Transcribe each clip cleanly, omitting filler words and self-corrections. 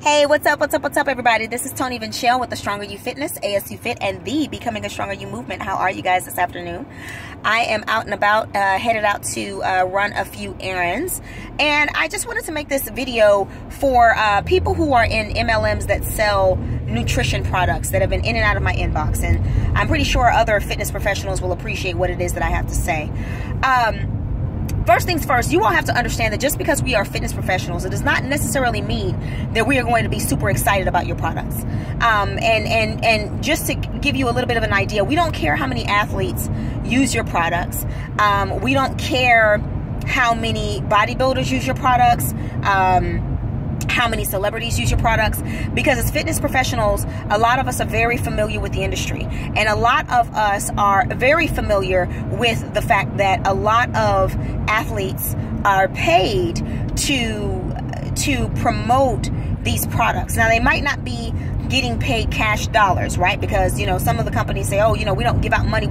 Hey, what's up, everybody? This is Tony Vinchelle with the Stronger You Fitness, ASU Fit, and the Becoming a Stronger You movement. How are you guys this afternoon? I am out and about, headed out to run a few errands, and I just wanted to make this video for people who are in MLMs that sell nutrition products that have been in and out of my inbox, and I'm pretty sure other fitness professionals will appreciate what it is that I have to say. First things first, you all have to understand that just because we are fitness professionals, it does not necessarily mean that we are going to be super excited about your products. And just to give you a little bit of an idea, we don't care how many athletes use your products. We don't care how many bodybuilders use your products. How many celebrities use your products, because as fitness professionals, a lot of us are very familiar with the industry, and a lot of us are very familiar with the fact that a lot of athletes are paid to promote these products. Now, they might not be getting paid cash dollars, right? Because, you know, some of the companies say, oh, you know, we don't give out money,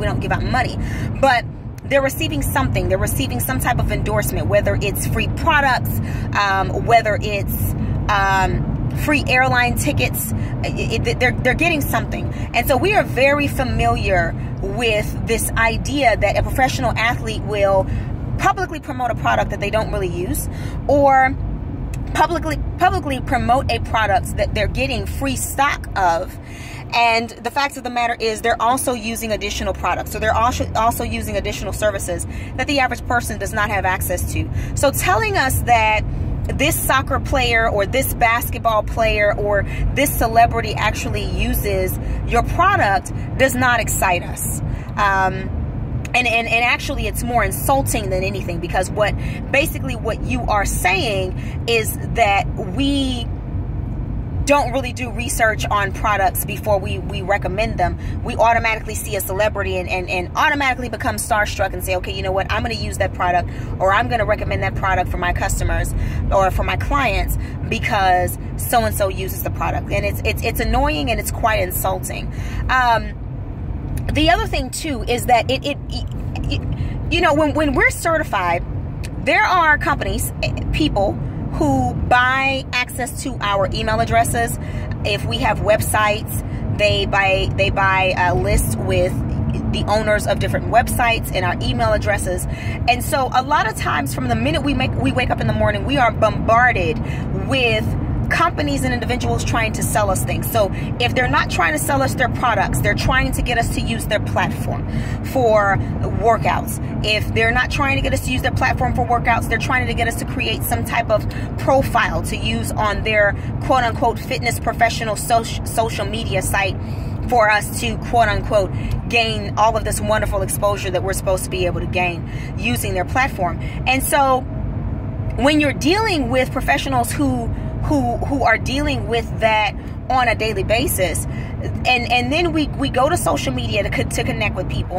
but they're receiving something. They're receiving some type of endorsement, whether it's free products, whether it's free airline tickets. They're getting something. And so we are very familiar with this idea that a professional athlete will publicly promote a product that they don't really use, or publicly promote a product that they're getting free stock of. And the fact of the matter is, they're also using additional products. So they're also using additional services that the average person does not have access to. So telling us that this soccer player or this basketball player or this celebrity actually uses your product does not excite us. And actually, it's more insulting than anything, because what you are saying is that we don't really do research on products before we recommend them. We automatically see a celebrity and automatically become starstruck and say, okay, you know what, I'm going to use that product, or I'm going to recommend that product for my customers or for my clients because so-and-so uses the product. And it's annoying, and it's quite insulting. The other thing too is that you know, when we're certified, there are companies, people who buy access to our email addresses. If we have websites, they buy a list with the owners of different websites and our email addresses. And so a lot of times, from the minute we wake up in the morning, we are bombarded with companies and individuals trying to sell us things. So if they're not trying to sell us their products, they're trying to get us to use their platform for workouts. If they're not trying to get us to use their platform for workouts, they're trying to get us to create some type of profile to use on their quote-unquote fitness professional social media site for us to quote-unquote gain all of this wonderful exposure that we're supposed to be able to gain using their platform. And so when you're dealing with professionals who are dealing with that on a daily basis, and then we go to social media to connect with people.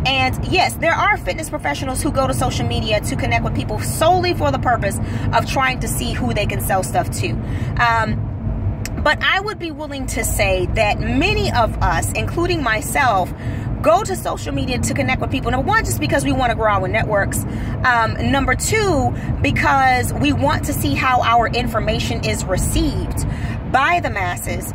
And yes, there are fitness professionals who go to social media to connect with people solely for the purpose of trying to see who they can sell stuff to. But I would be willing to say that many of us, including myself, go to social media to connect with people. Number one, just because we want to grow our networks. Number two, because we want to see how our information is received by the masses.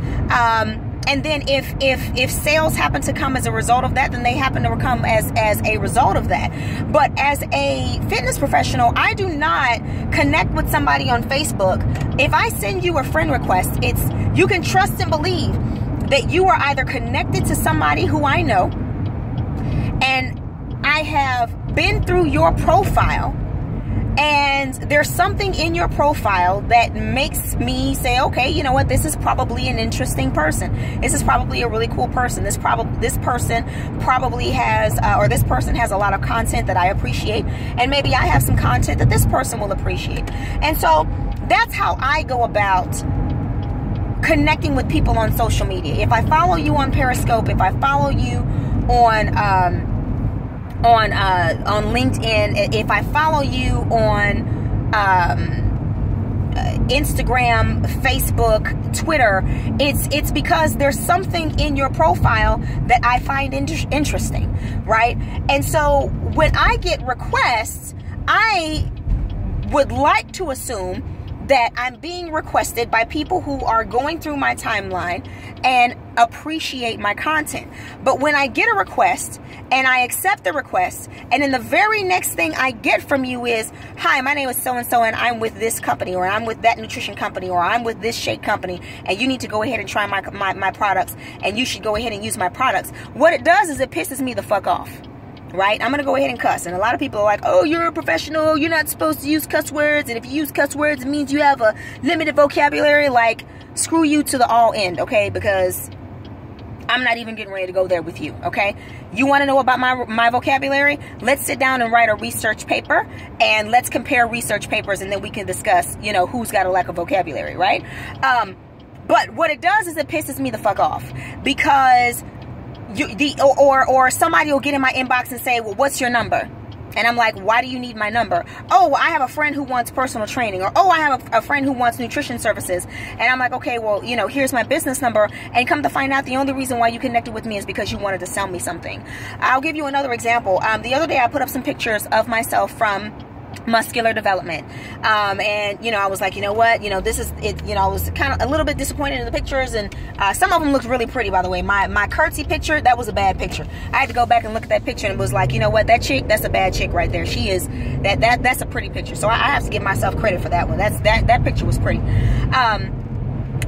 And then if sales happen to come as a result of that, then they happen to come as a result of that. But as a fitness professional, I do not connect with somebody on Facebook. If I send you a friend request, you can trust and believe that you are either connected to somebody who I know, and I have been through your profile, and there's something in your profile that makes me say, okay, you know what, this is probably an interesting person. This is probably a really cool person. This person probably has, or this person has a lot of content that I appreciate, and maybe I have some content that this person will appreciate. And so that's how I go about connecting with people on social media. If I follow you on Periscope, if I follow you on LinkedIn, if I follow you on Instagram, Facebook, Twitter, it's because there's something in your profile that I find interesting, right? And so when I get requests, I would like to assume that I'm being requested by people who are going through my timeline and appreciate my content. But when I get a request and I accept the request, and then the very next thing I get from you is, hi, my name is so-and-so and I'm with this company, or I'm with that nutrition company, or I'm with this shake company, and you need to go ahead and try my products, and you should go ahead and use my products. What it does is it pisses me the fuck off. Right? I'm going to go ahead and cuss. And a lot of people are like, oh, you're a professional. You're not supposed to use cuss words. And if you use cuss words, it means you have a limited vocabulary. Like, screw you to the all end, okay? Because I'm not even getting ready to go there with you, okay? You want to know about my vocabulary? Let's sit down and write a research paper, and let's compare research papers, and then we can discuss, you know, who's got a lack of vocabulary, right? But what it does is it pisses me the fuck off, because or somebody will get in my inbox and say, well, what's your number? And I'm like, why do you need my number? Oh, well, I have a friend who wants personal training. Or, oh, I have a friend who wants nutrition services. And I'm like, okay, well, you know, here's my business number. And come to find out, the only reason why you connected with me is because you wanted to sell me something. I'll give you another example. The other day I put up some pictures of myself from muscular development, and you know, I was like, you know what, you know, this is it. You know, I was kind of a little bit disappointed in the pictures, and some of them looked really pretty, by the way. My curtsy picture, that was a bad picture. I had to go back and look at that picture, and it was like, you know what, that chick, that's a bad chick right there. She is that's a pretty picture, so I have to give myself credit for that one. That picture was pretty.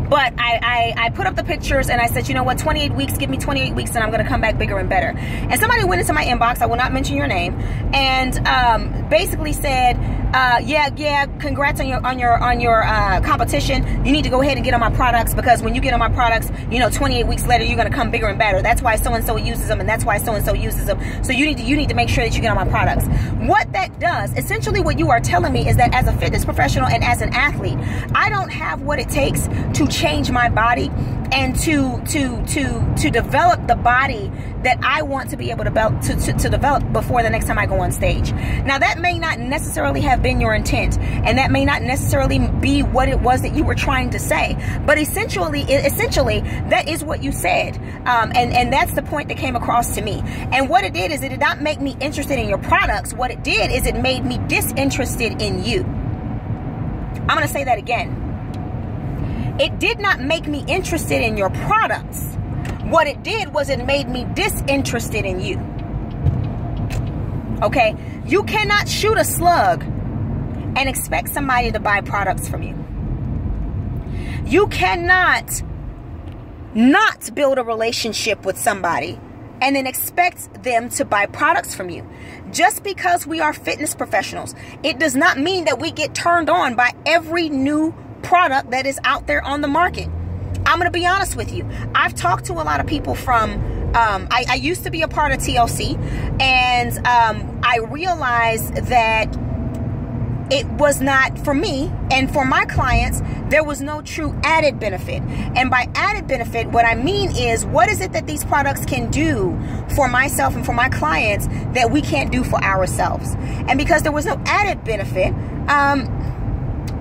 But I put up the pictures and I said, you know what, 28 weeks, give me 28 weeks and I'm going to come back bigger and better. And somebody went into my inbox, I will not mention your name, and basically said, yeah, congrats on your competition. You need to go ahead and get on my products, because when you get on my products, you know, 28 weeks later, you're going to come bigger and better. That's why so-and-so uses them, and that's why so-and-so uses them. So you need to make sure that you get on my products. What that does, essentially what you are telling me is that as a fitness professional and as an athlete, I don't have what it takes to change my body and to develop the body that I want to be able to develop before the next time I go on stage. Now, that may not necessarily have been your intent, and that may not necessarily be what it was that you were trying to say, but essentially that is what you said, and that's the point that came across to me. And what it did is it did not make me interested in your products. What it did is it made me disinterested in you. I'm going to say that again. It did not make me interested in your products. What it did was it made me disinterested in you. Okay? You cannot shoot a slug and expect somebody to buy products from you. You cannot not build a relationship with somebody and then expect them to buy products from you. Just because we are fitness professionals, it does not mean that we get turned on by every new product that is out there on the market. I'm going to be honest with you. I've talked to a lot of people from, I used to be a part of TLC, and I realized that it was not, for me and for my clients, there was no true added benefit. And by added benefit, what I mean is, what is it that these products can do for myself and for my clients that we can't do for ourselves? And because there was no added benefit,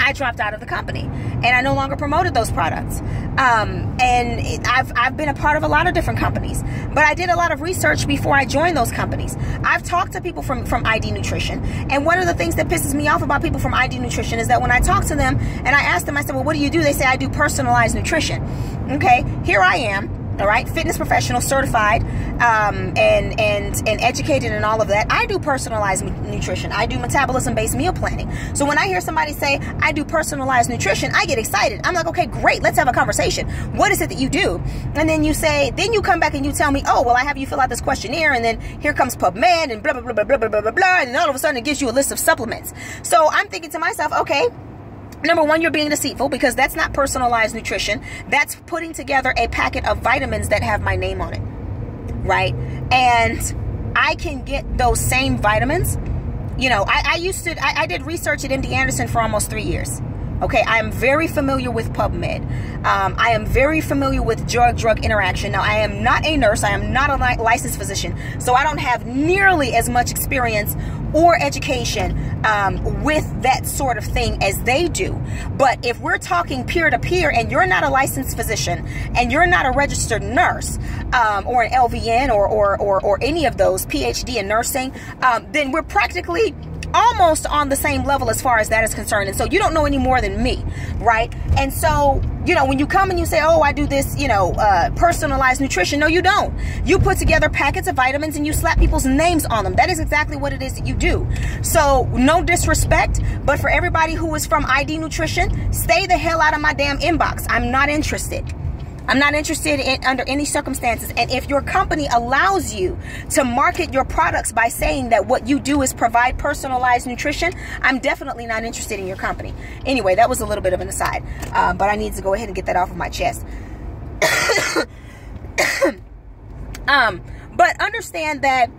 I dropped out of the company, and I no longer promoted those products. I've been a part of a lot of different companies, but I did a lot of research before I joined those companies. I've talked to people from ID Nutrition, and one of the things that pisses me off about people from ID Nutrition is that when I talk to them and I ask them, I said, well, what do you do? They say, I do personalized nutrition. Okay, here I am. All right, fitness professional, certified, and educated and all of that. I do personalized nutrition. I do metabolism-based meal planning. So when I hear somebody say, I do personalized nutrition, I get excited. I'm like, okay, great, let's have a conversation. What is it that you do? And then you say, then you come back and you tell me, oh, well, I have you fill out this questionnaire, and then here comes PubMed and blah, blah, blah, blah, blah, blah, blah, blah, and then all of a sudden it gives you a list of supplements. So I'm thinking to myself, okay, number one, you're being deceitful, because that's not personalized nutrition. That's putting together a packet of vitamins that have my name on it, right? And I can get those same vitamins. You know, I did research at MD Anderson for almost 3 years. Okay, I am very familiar with PubMed. I am very familiar with drug-drug interaction. Now, I am not a nurse. I am not a licensed physician. So I don't have nearly as much experience or education with that sort of thing as they do. But if we're talking peer-to-peer, and you're not a licensed physician, and you're not a registered nurse, or an LVN or any of those, PhD in nursing, then we're practically almost on the same level as far as that is concerned. And so you don't know any more than me, right? And so, you know, when you come and you say, oh, I do this, you know, personalized nutrition. No, you don't. You put together packets of vitamins and you slap people's names on them. That is exactly what it is that you do. So no disrespect, but for everybody who is from ID Nutrition, stay the hell out of my damn inbox. I'm not interested. I'm not interested in under any circumstances. And if your company allows you to market your products by saying that what you do is provide personalized nutrition, I'm definitely not interested in your company. Anyway, that was a little bit of an aside, but I need to go ahead and get that off of my chest. But understand that,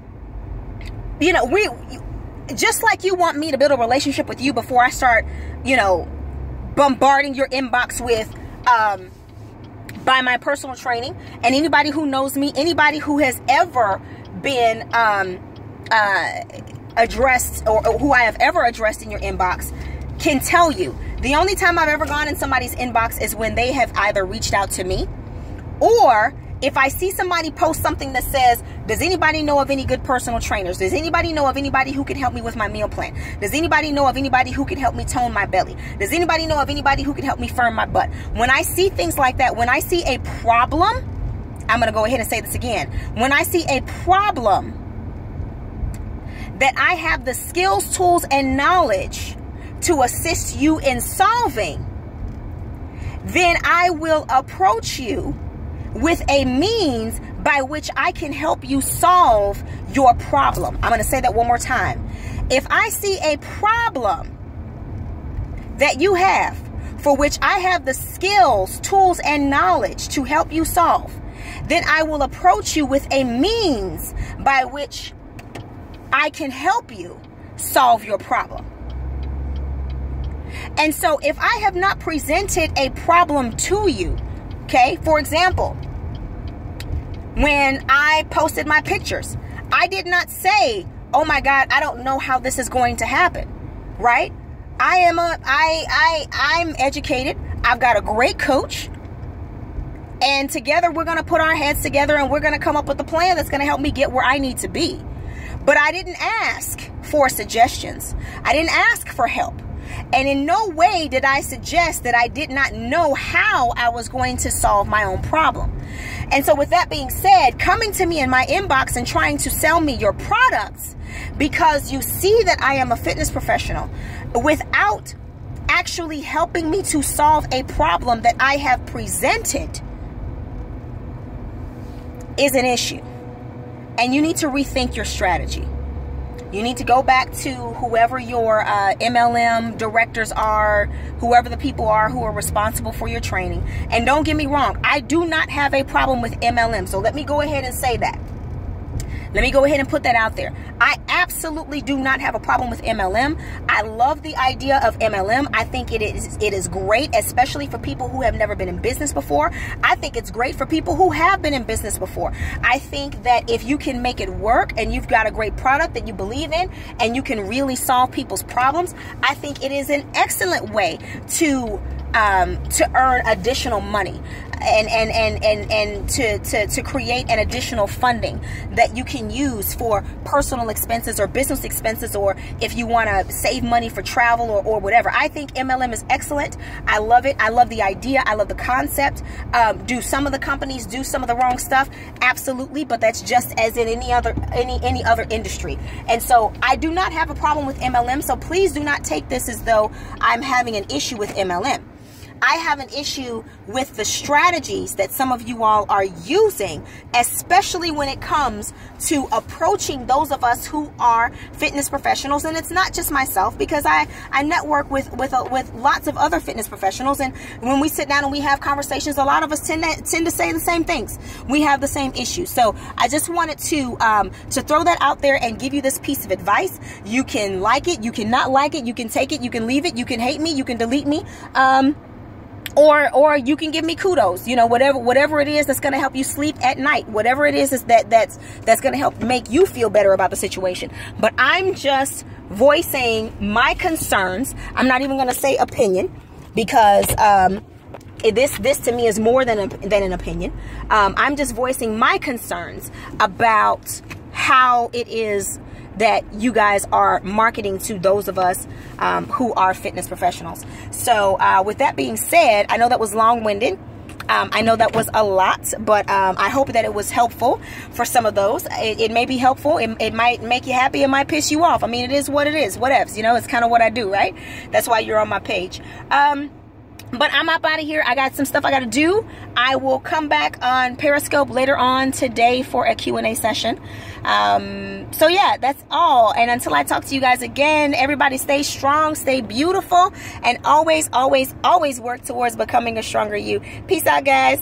you know, just like you want me to build a relationship with you before I start, you know, bombarding your inbox with, by my personal training, and anybody who knows me, anybody who has ever been addressed or who I have ever addressed in your inbox can tell you the only time I've ever gone in somebody's inbox is when they have either reached out to me, or if I see somebody post something that says, does anybody know of any good personal trainers? Does anybody know of anybody who can help me with my meal plan? Does anybody know of anybody who can help me tone my belly? Does anybody know of anybody who can help me firm my butt? When I see things like that, when I see a problem, I'm going to go ahead and say this again. When I see a problem that I have the skills, tools, and knowledge to assist you in solving, then I will approach you with a means by which I can help you solve your problem. I'm going to say that one more time. If I see a problem that you have for which I have the skills, tools, and knowledge to help you solve, then I will approach you with a means by which I can help you solve your problem. And so if I have not presented a problem to you, okay, for example, when I posted my pictures, I did not say, oh my God, I don't know how this is going to happen, right? I'm educated. I've got a great coach, and together we're going to put our heads together and we're going to come up with a plan that's going to help me get where I need to be. But I didn't ask for suggestions. I didn't ask for help. And in no way did I suggest that I did not know how I was going to solve my own problem. And so with that being said, coming to me in my inbox and trying to sell me your products because you see that I am a fitness professional without actually helping me to solve a problem that I have presented is an issue. And you need to rethink your strategy. You need to go back to whoever your MLM directors are, whoever the people are who are responsible for your training. And don't get me wrong, I do not have a problem with MLM. So let me go ahead and say that. Let me go ahead and put that out there. I absolutely do not have a problem with MLM. I love the idea of MLM. I think it is great, especially for people who have never been in business before. I think it's great for people who have been in business before. I think that if you can make it work and you've got a great product that you believe in and you can really solve people's problems, I think it is an excellent way to earn additional money and to create an additional funding that you can use for personal expenses or business expenses, or if you want to save money for travel or whatever. I think MLM is excellent. I love it. I love the idea. I love the concept. Do some of the companies do some of the wrong stuff? Absolutely, but that's just as in any other industry. And so I do not have a problem with MLM, so please do not take this as though I'm having an issue with MLM. I have an issue with the strategies that some of you all are using, especially when it comes to approaching those of us who are fitness professionals. And it's not just myself, because I network with lots of other fitness professionals. And when we sit down and we have conversations, a lot of us tend to say the same things. We have the same issues. So I just wanted to throw that out there and give you this piece of advice. You can like it, you can not like it, you can take it, you can leave it, you can hate me, you can delete me. Or you can give me kudos, you know, whatever it is that's going to help you sleep at night, whatever it is that's going to help make you feel better about the situation. But I'm just voicing my concerns. I'm not even going to say opinion, because this to me is more than an opinion. I'm just voicing my concerns about how it is that you guys are marketing to those of us who are fitness professionals. So with that being said, I know that was long-winded. I know that was a lot, but I hope that it was helpful for some of those. It may be helpful. It might make you happy. It might piss you off. I mean, it is what it is. Whatevs. You know, it's kind of what I do, right? That's why you're on my page. But I'm up out of here. I got some stuff I got to do. I will come back on Periscope later on today for a Q&A session. So yeah, that's all. And until I talk to you guys again, everybody stay strong, stay beautiful, and always, always, always work towards becoming a stronger you. Peace out, guys.